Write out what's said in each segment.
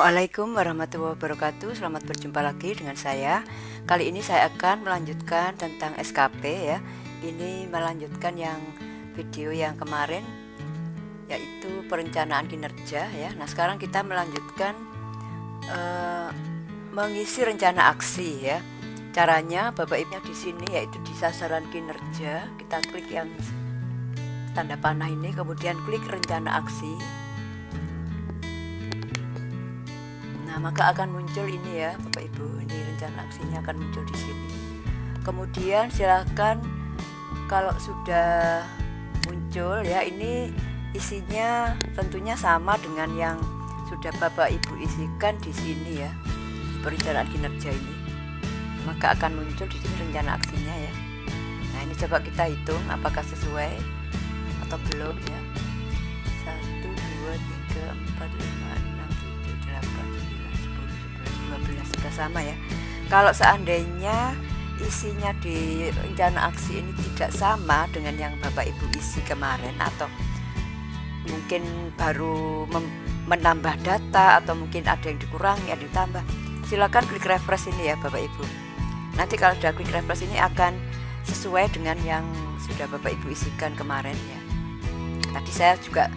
Assalamualaikum warahmatullahi wabarakatuh. Selamat berjumpa lagi dengan saya. Kali ini saya akan melanjutkan tentang SKP ya. Ini melanjutkan yang video yang kemarin, yaitu perencanaan kinerja ya. Nah, sekarang kita melanjutkan mengisi rencana aksi ya. Caranya Bapak Ibu di sini, yaitu di sasaran kinerja, kita klik yang tanda panah ini, kemudian klik rencana aksi. Nah, maka akan muncul ini ya Bapak Ibu, ini rencana aksinya akan muncul di sini. Kemudian silakan kalau sudah muncul ya, ini isinya tentunya sama dengan yang sudah Bapak Ibu isikan di sini ya, di perencanaan kinerja ini. Maka akan muncul di sini rencana aksinya ya. Nah, ini coba kita hitung apakah sesuai atau belum ya. 1, 2, 3, 4, 5, 6, 7, 8, 12 sudah sama ya. Kalau seandainya isinya di rencana aksi ini tidak sama dengan yang Bapak Ibu isi kemarin, atau mungkin baru menambah data, atau mungkin ada yang dikurangi, ada yang ditambah, silakan klik refresh ini ya Bapak Ibu. Nanti kalau sudah klik refresh ini akan sesuai dengan yang sudah Bapak Ibu isikan kemarin ya. Tadi saya juga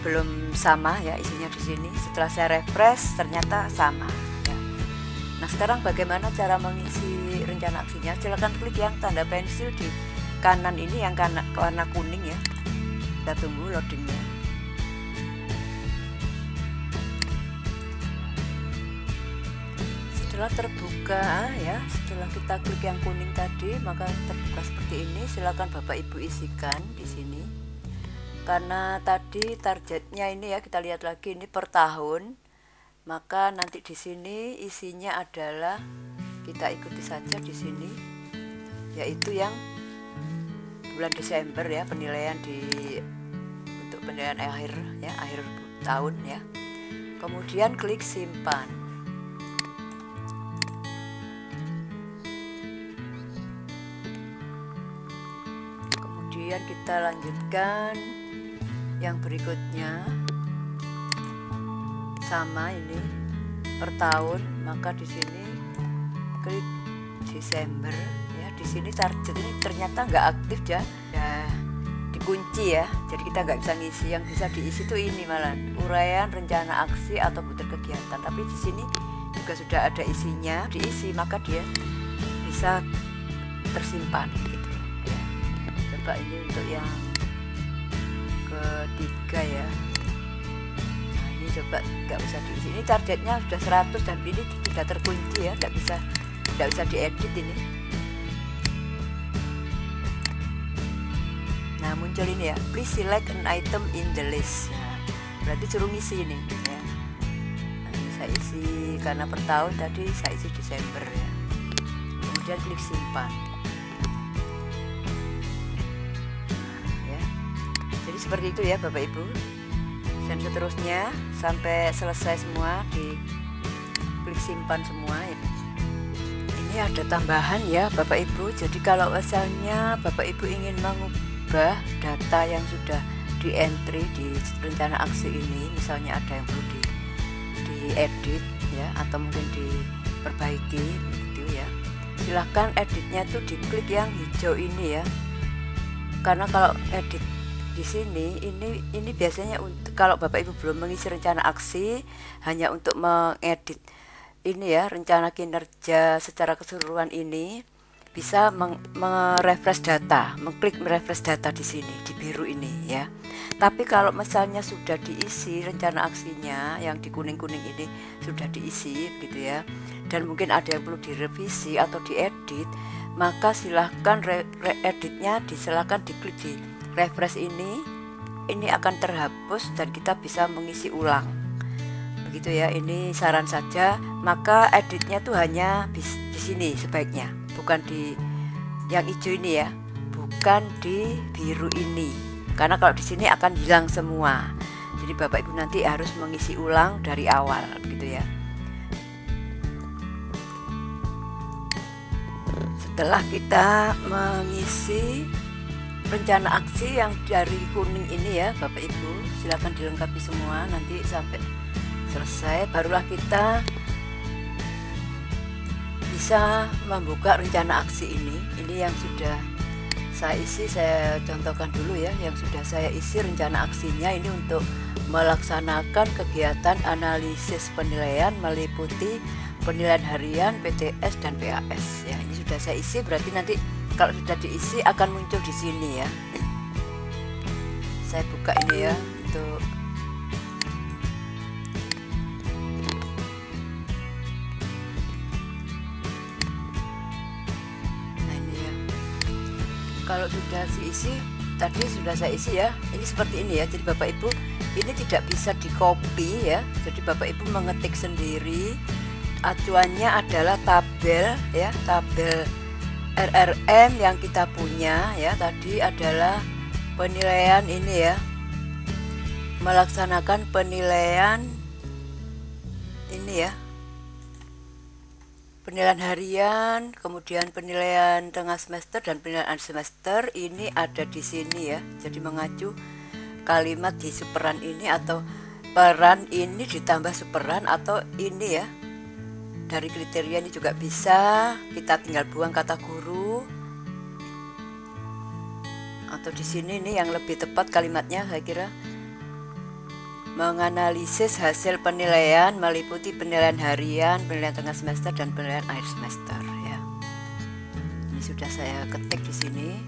belum sama ya isinya di sini. Setelah saya refresh ternyata sama ya. Nah, sekarang bagaimana cara mengisi rencana aksinya? Silakan klik yang tanda pensil di kanan ini, yang warna kuning ya. Kita tunggu loadingnya. Setelah terbuka ya, setelah kita klik yang kuning tadi, maka terbuka seperti ini. Silakan Bapak Ibu isikan di sini. Karena tadi targetnya ini ya, kita lihat lagi ini per tahun, maka nanti di sini isinya adalah, kita ikuti saja di sini, yaitu yang bulan Desember ya, penilaian untuk penilaian akhir ya, akhir tahun ya. Kemudian klik simpan. Kemudian kita lanjutkan yang berikutnya, sama ini per tahun, maka di sini klik Desember ya. Di sini target ini ternyata nggak aktif ya, dikunci ya, jadi kita nggak bisa ngisi. Yang bisa diisi itu ini malah uraian rencana aksi atau putar kegiatan, tapi di sini juga sudah ada isinya, diisi maka dia bisa tersimpan gitu ya. Coba ini untuk yang ketiga ya. Nah, ini coba nggak bisa diisi. Ini targetnya sudah 100 dan ini sudah terkunci ya, nggak bisa diedit ini. Nah, muncul ini ya, please select an item in the list. Nah, berarti suruh ngisi ini ya. Nah, ini saya isi karena per tahun tadi saya isi Desember ya. Kemudian klik simpan. Seperti itu ya Bapak Ibu, dan seterusnya sampai selesai semua, di klik simpan semua ya. Ini ada tambahan ya Bapak Ibu, jadi kalau misalnya Bapak Ibu ingin mengubah data yang sudah di entry di rencana aksi ini, misalnya ada yang perlu diedit ya, atau mungkin diperbaiki gitu ya, silahkan editnya tuh diklik yang hijau ini ya. Karena kalau edit di sini ini biasanya untuk kalau Bapak Ibu belum mengisi rencana aksi, hanya untuk mengedit ini ya, rencana kinerja secara keseluruhan ini, bisa merefresh data, mengklik merefresh data di sini di biru ini ya. Tapi kalau misalnya sudah diisi rencana aksinya, yang di kuning-kuning ini sudah diisi gitu ya, dan mungkin ada yang perlu direvisi atau diedit, maka silahkan editnya silakan diklik di refresh ini akan terhapus dan kita bisa mengisi ulang begitu ya. Ini saran saja, maka editnya tuh hanya di sini sebaiknya, bukan di yang hijau ini ya, bukan di biru ini, karena kalau di sini akan hilang semua. Jadi Bapak Ibu nanti harus mengisi ulang dari awal begitu ya. Setelah kita mengisi rencana aksi yang dari kuning ini ya Bapak Ibu, silakan dilengkapi semua nanti sampai selesai, barulah kita bisa membuka rencana aksi ini. Ini yang sudah saya isi, saya contohkan dulu ya, yang sudah saya isi rencana aksinya ini untuk melaksanakan kegiatan analisis penilaian meliputi penilaian harian, PTS dan PAS ya. Ini sudah saya isi, berarti nanti kalau sudah diisi akan muncul di sini ya. Saya buka ini ya untuk kalau sudah diisi, tadi sudah saya isi ya, ini seperti ini ya. Jadi Bapak Ibu, ini tidak bisa di copy ya, jadi Bapak Ibu mengetik sendiri. Acuannya adalah tabel ya, tabel RRM yang kita punya ya. Tadi adalah penilaian ini ya, melaksanakan penilaian ini ya, penilaian harian, kemudian penilaian tengah semester dan penilaian akhir semester. Ini ada di sini ya. Jadi mengacu kalimat di superan ini atau peran ini ditambah superan atau ini ya. Dari kriteria ini juga bisa, kita tinggal buang kata guru. Atau di sini nih yang lebih tepat kalimatnya saya kira. Menganalisis hasil penilaian meliputi penilaian harian, penilaian tengah semester dan penilaian akhir semester ya. Ini sudah saya ketik di sini.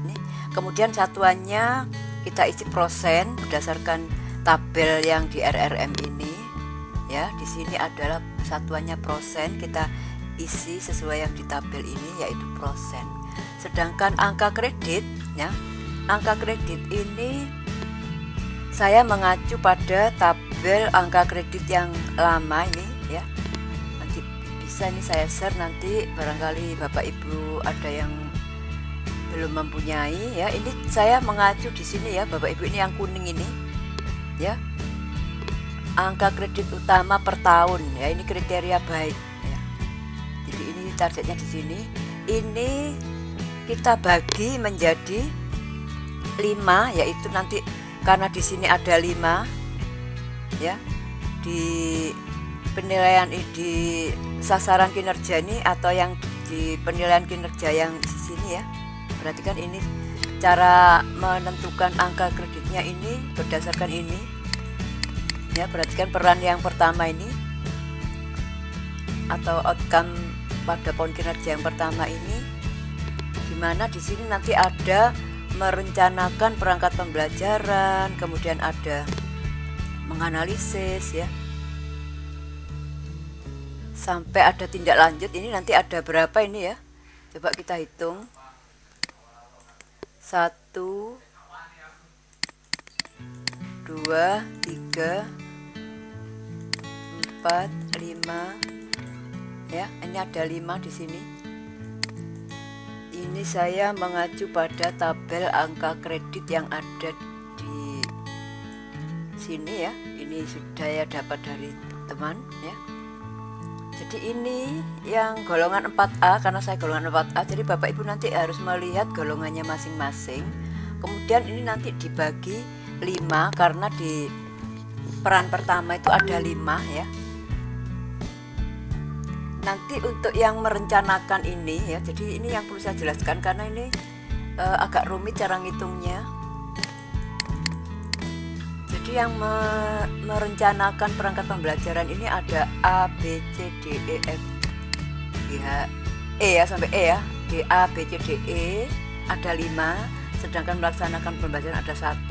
Nih, kemudian satuannya kita isi prosen berdasarkan tabel yang di RRM ini ya. Di sini adalah satuannya prosen, kita isi sesuai yang di tabel ini yaitu prosen. Sedangkan angka kredit ya, angka kredit ini saya mengacu pada tabel angka kredit yang lama ini ya. Nanti bisa ini saya share, nanti barangkali Bapak Ibu ada yang belum mempunyai ya. Ini saya mengacu di sini ya Bapak Ibu, ini yang kuning ini ya. Angka kredit utama per tahun ya, ini kriteria baik ya. Jadi ini targetnya di sini. Ini kita bagi menjadi 5, yaitu nanti karena di sini ada 5 ya, di penilaian di sasaran kinerja ini atau yang di penilaian kinerja yang di sini ya. Berarti kan ini cara menentukan angka kreditnya ini berdasarkan ini ya. Perhatikan peran yang pertama ini atau outcome pada poin kinerja yang pertama ini, dimana di sini nanti ada merencanakan perangkat pembelajaran, kemudian ada menganalisis ya, sampai ada tindak lanjut. Ini nanti ada berapa ini ya, coba kita hitung. 1 2 3 4 5 ya, ini ada 5 di sini. Ini saya mengacu pada tabel angka kredit yang ada di sini ya. Ini sudah ya dapat dari teman ya. Jadi ini yang golongan 4A, karena saya golongan 4A, jadi Bapak Ibu nanti harus melihat golongannya masing-masing. Kemudian ini nanti dibagi 5 karena di peran pertama itu ada 5 ya. Nanti untuk yang merencanakan ini ya, jadi ini yang perlu saya jelaskan karena ini agak rumit cara ngitungnya. Jadi yang merencanakan perangkat pembelajaran ini ada A, B, C, D, E, F, G, H, E ya, sampai E ya. D, A, B, C, D, E ada 5. Sedangkan melaksanakan pembelajaran ada 1,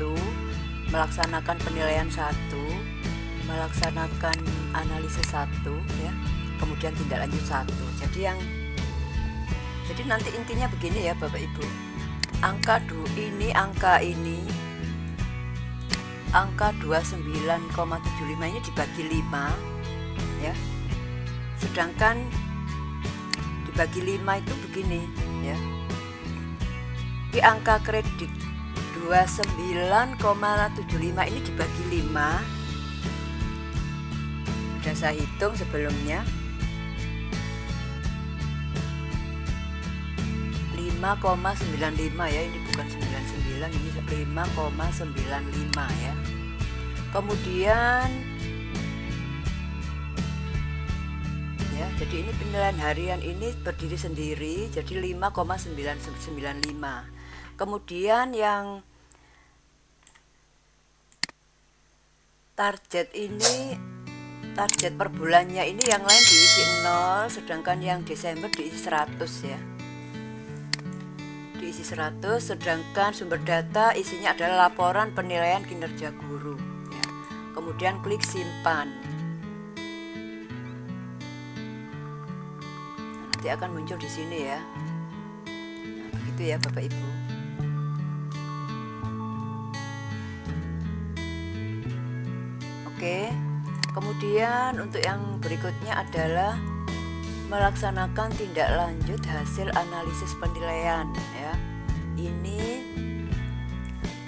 melaksanakan penilaian 1, melaksanakan analisis 1 ya. Kemudian tindak lanjut 1. Jadi nanti intinya begini ya Bapak Ibu. Angka ini angka 29,75 ini dibagi 5 ya. Sedangkan dibagi 5 itu begini ya. Di angka kredit 29,75 ini dibagi 5. Sudah saya hitung sebelumnya. 5,95 ya, ini bukan 99, ini 5,95 ya. Kemudian jadi ini penilaian harian ini berdiri sendiri, jadi 5,995. Kemudian yang target ini, target per bulannya ini yang lain diisi 0, sedangkan yang Desember diisi 100 ya. Diisi 100, sedangkan sumber data isinya adalah laporan penilaian kinerja guru ya. Kemudian klik simpan. Nanti akan muncul di sini ya. Nah, begitu ya Bapak Ibu. Oke. Kemudian untuk yang berikutnya adalah melaksanakan tindak lanjut hasil analisis penilaian ya. Ini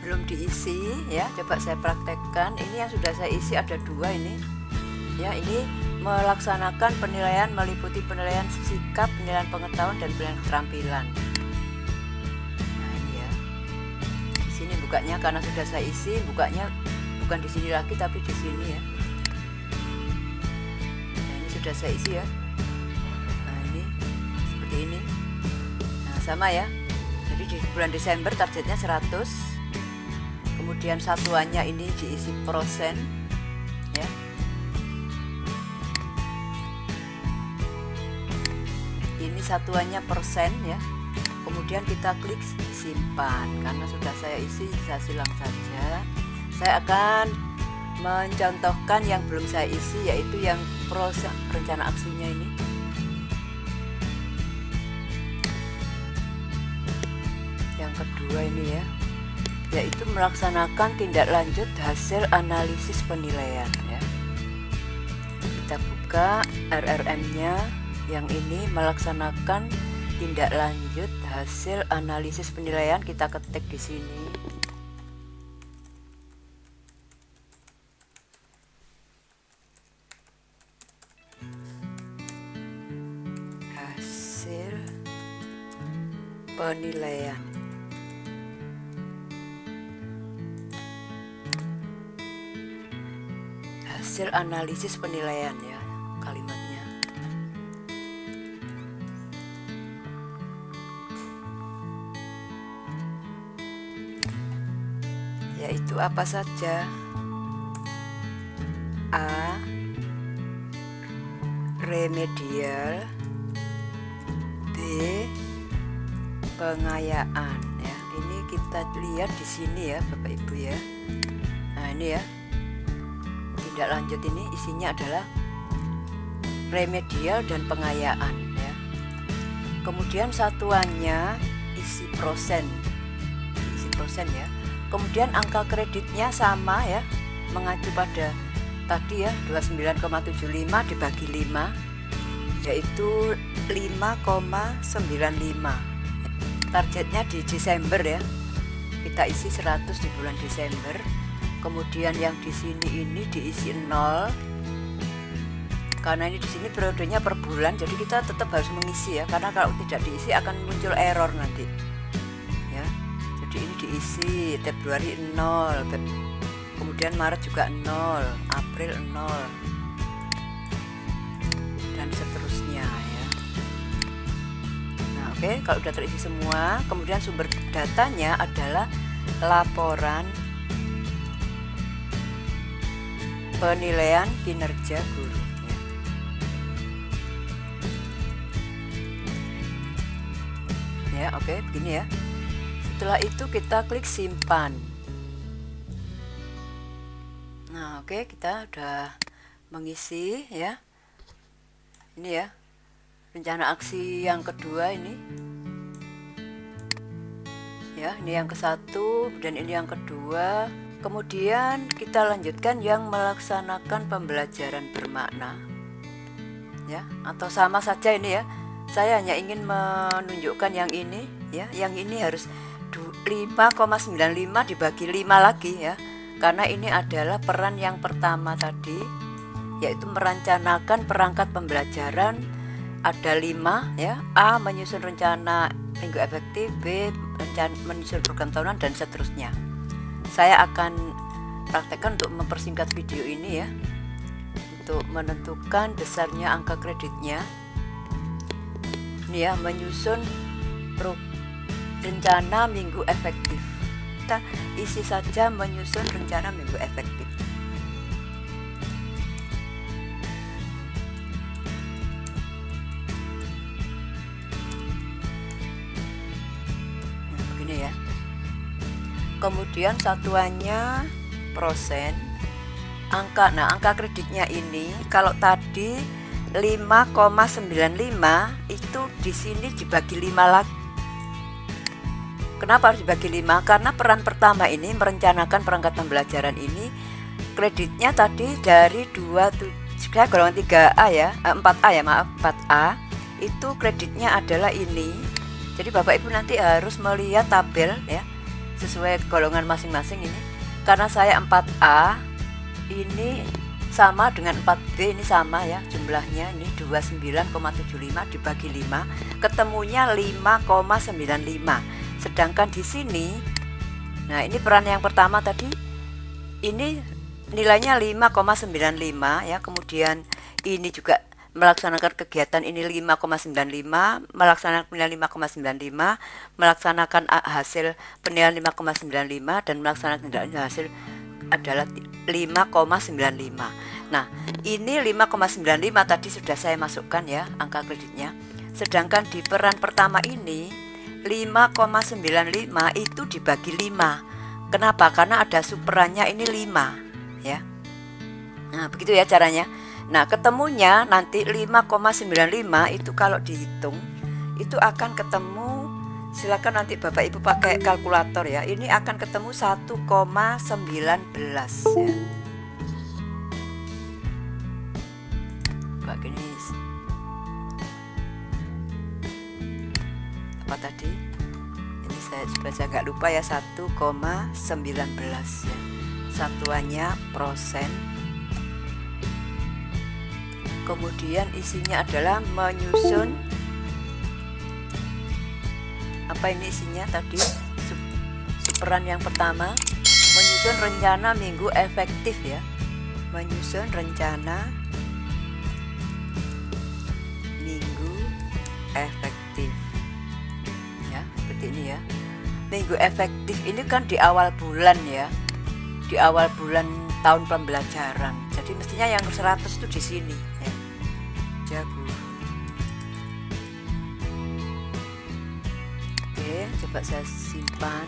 belum diisi ya, coba saya praktekkan. Ini yang sudah saya isi ada 2 ini ya. Ini melaksanakan penilaian meliputi penilaian sikap, penilaian pengetahuan, dan penilaian keterampilan. Nah ini ya, di sini bukanya karena sudah saya isi, bukanya bukan di sini lagi tapi di sini ya. Nah ini sudah saya isi ya. Nah ini seperti ini. Nah sama ya, jadi di bulan Desember targetnya 100, kemudian satuannya ini diisi persen ya. Ini satuannya persen ya. Kemudian kita klik simpan. Karena sudah saya isi, saya silang saja. Saya akan mencontohkan yang belum saya isi, yaitu yang proses rencana aksinya ini. Yang kedua ini ya, yaitu melaksanakan tindak lanjut hasil analisis penilaian ya. Kita buka RRM-nya. Yang ini melaksanakan tindak lanjut hasil analisis penilaian, kita ketik di sini. Hasil penilaian. Hasil analisis penilaian ya kalimatnya. Yaitu apa saja? A. Remedial. B. Pengayaan ya. Ini kita lihat di sini ya Bapak Ibu ya. Nah ini ya, tindak lanjut ini isinya adalah remedial dan pengayaan ya. Kemudian satuannya isi persen, isi persen ya. Kemudian angka kreditnya sama ya, mengacu pada tadi ya 29,75 dibagi 5 yaitu 5,95. Targetnya di Desember ya. Kita isi 100 di bulan Desember. Kemudian yang di sini ini diisi 0. Karena ini di sini periodenya per bulan, jadi kita tetap harus mengisi ya, karena kalau tidak diisi akan muncul error nanti. Jadi ini diisi Februari 0, kemudian Maret juga 0, April 0, dan seterusnya ya. Nah oke, kalau sudah terisi semua, kemudian sumber datanya adalah laporan penilaian kinerja guru ya. Oke, begini ya. Setelah itu kita klik simpan. Nah oke, kita udah mengisi ya. Ini ya, rencana aksi yang kedua ini ya, ini yang ke-1 dan ini yang kedua. Kemudian kita lanjutkan yang melaksanakan pembelajaran bermakna ya, atau sama saja ini ya. Saya hanya ingin menunjukkan yang ini ya, yang ini harus 5,95 dibagi 5 lagi ya, karena ini adalah peran yang pertama tadi, yaitu merencanakan perangkat pembelajaran. Ada 5 ya. A. Menyusun rencana minggu efektif. B. Menyusun program tahunan, dan seterusnya. Saya akan praktekkan untuk mempersingkat video ini ya. untuk menentukan besarnya angka kreditnya. Ini ya, menyusun rencana minggu efektif. Kita isi saja menyusun rencana minggu efektif. Nah, begini ya. Kemudian satuannya persen. Angka kreditnya ini kalau tadi 5,95 itu di sini dibagi 5 lagi. Kenapa harus dibagi 5? Karena peran pertama ini merencanakan perangkat pembelajaran ini kreditnya tadi dari 2 golongan 3A ya, 4A ya, maaf, 4A itu kreditnya adalah ini. Jadi Bapak Ibu nanti harus melihat tabel ya, sesuai golongan masing-masing ini. Karena saya 4A ini sama dengan 4B, ini sama ya jumlahnya, ini 29,75 dibagi 5 ketemunya 5,95. Sedangkan di sini, nah ini peran yang pertama tadi, ini nilainya 5,95 ya. Kemudian ini juga melaksanakan kegiatan ini 5,95, melaksanakan penilaian 5,95, melaksanakan hasil penilaian 5,95 dan melaksanakan hasil adalah 5,95. Nah, ini 5,95 tadi sudah saya masukkan ya angka kreditnya. Sedangkan di peran pertama ini 5,95 itu dibagi 5. Kenapa? Karena ada superannya ini 5 ya. Nah, begitu ya caranya. Nah, ketemunya nanti 5,95 itu kalau dihitung itu akan ketemu, silakan nanti Bapak Ibu pakai kalkulator ya. Ini akan ketemu 1,19 ya. Begini. Apa tadi? Ini saya nggak lupa ya, 1,19 ya. Satuannya persen. Kemudian isinya adalah menyusun, apa ini isinya tadi, superan yang pertama, menyusun rencana minggu efektif ya. Menyusun rencana minggu efektif ya, seperti ini ya. Minggu efektif ini kan di awal bulan ya, di awal bulan tahun pembelajaran. Jadi mestinya yang 100 itu di sini ya. Jago. Oke, coba saya simpan.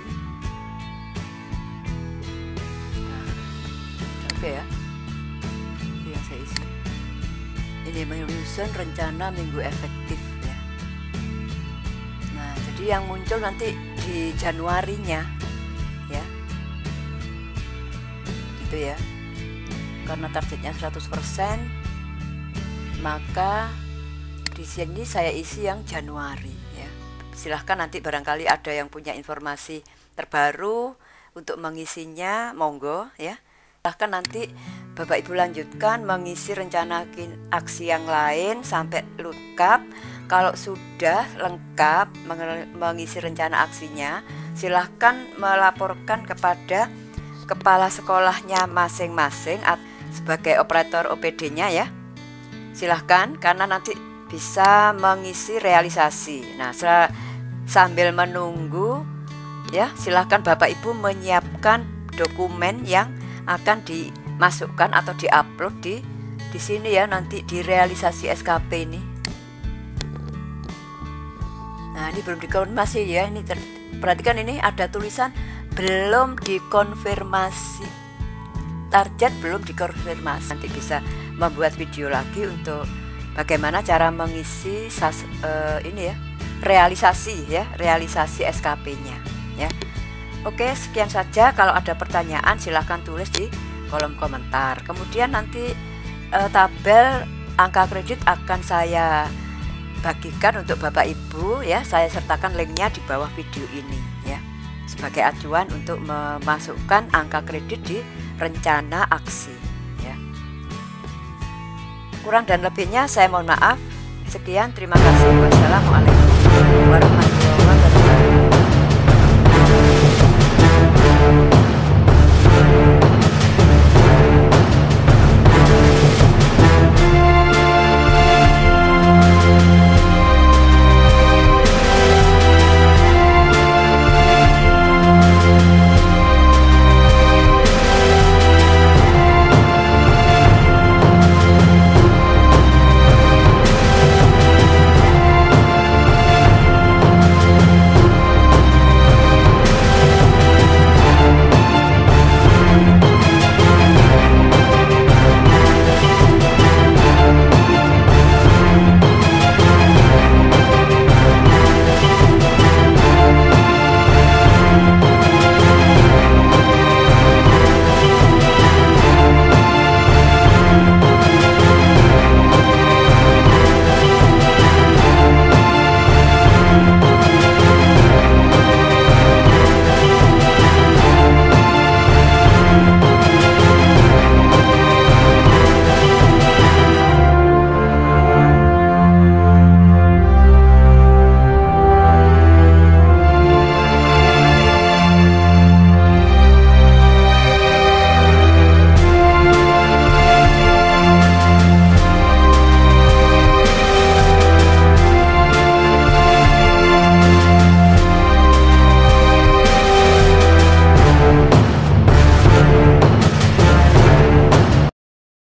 Nah, oke ya. Ini yang saya isi. Ini menyusun rencana minggu efektif ya. Nah, jadi yang muncul nanti di Januarinya ya. Gitu ya. Karena targetnya 100%, maka di sini saya isi yang Januari ya. Silahkan nanti barangkali ada yang punya informasi terbaru untuk mengisinya, monggo ya. Silahkan nanti Bapak Ibu lanjutkan mengisi rencana aksi yang lain sampai lengkap. Kalau sudah lengkap mengisi rencana aksinya, silahkan melaporkan kepada kepala sekolahnya masing-masing sebagai operator OPD-nya ya. Silahkan, karena nanti bisa mengisi realisasi. Nah, sambil menunggu ya, silahkan Bapak Ibu menyiapkan dokumen yang akan dimasukkan atau diupload di sini ya, nanti di realisasi SKP ini. Nah, ini belum dikonfirmasi ya, ini perhatikan ini ada tulisan belum dikonfirmasi. Target belum dikonfirmasi. Nanti bisa membuat video lagi untuk bagaimana cara mengisi ini ya, realisasi SKP-nya ya. Oke, sekian saja. Kalau ada pertanyaan silahkan tulis di kolom komentar. Kemudian nanti tabel angka kredit akan saya bagikan untuk Bapak Ibu ya. Saya sertakan linknya di bawah video ini ya, sebagai acuan untuk memasukkan angka kredit di rencana aksi ya. Kurang dan lebihnya saya mohon maaf. Sekian, terima kasih. Wassalamualaikum warahmatullahi wabarakatuh.